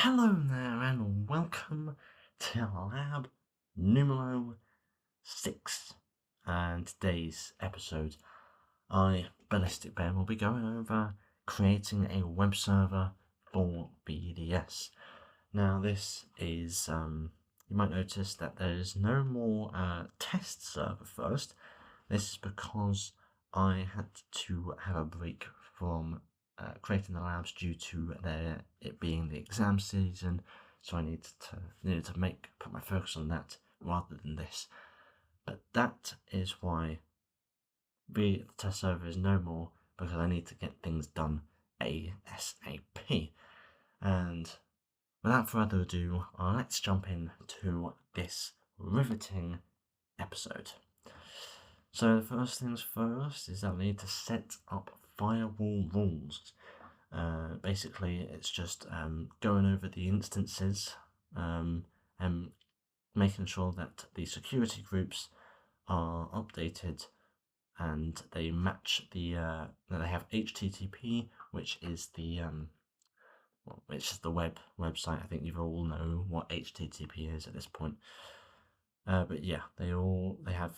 Hello there, and welcome to Lab Numero 6. And today's episode, Ballistic Ben, will be going over creating a web server for BDS. Now, this is, you might notice that there's no more test server first. This is because I had to have a break from creating the labs due to it being the exam season, so I needed to put my focus on that rather than this. But that is why the test server is no more, because I need to get things done ASAP. And without further ado, let's jump into this riveting episode. So the first things first is that we need to set up firewall rules. Basically, it's just going over the instances and making sure that the security groups are updated and they match that they have HTTP, which is the website. I think you all know what HTTP is at this point. But yeah, they have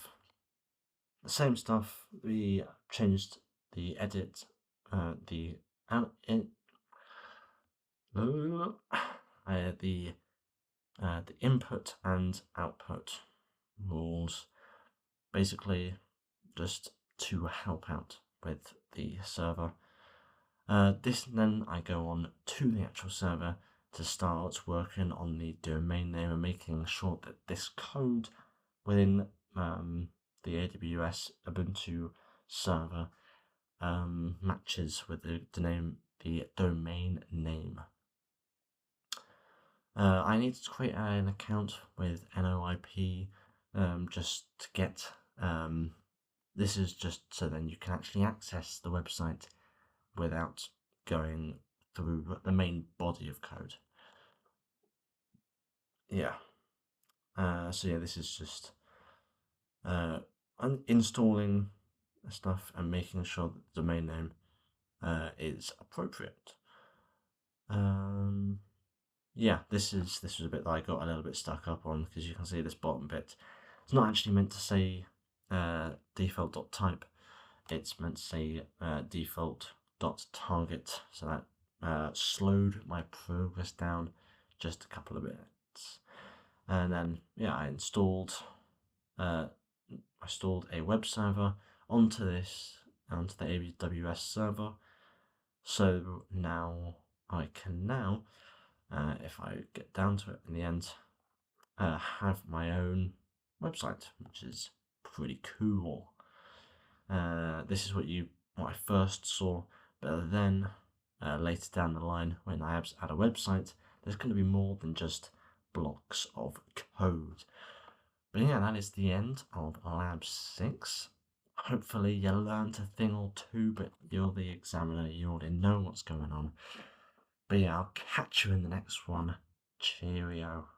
the same stuff. We changed the edit, the out, in, the input and output rules, basically just to help out with the server. Then I go on to the actual server to start working on the domain name and making sure that this code within the AWS Ubuntu server matches with the domain name. I need to create an account with NOIP just to get this is just so then you can actually access the website without going through the main body of code. Yeah. So yeah, this is just installing stuff and making sure that the domain name is appropriate. Yeah, this was a bit that I got a little bit stuck up on, because you can see this bottom bit. It's not actually meant to say default.type. It's meant to say default.target. So that slowed my progress down just a couple of minutes. And then yeah, I installed a web server onto the AWS server. So now I can if I get down to it in the end, have my own website, which is pretty cool. This is what I first saw, but then later down the line, when I add a website, there's going to be more than just blocks of code. But yeah, that is the end of Lab 6. Hopefully you learned a thing or two, but you're the examiner, you already know what's going on. But yeah, I'll catch you in the next one. Cheerio.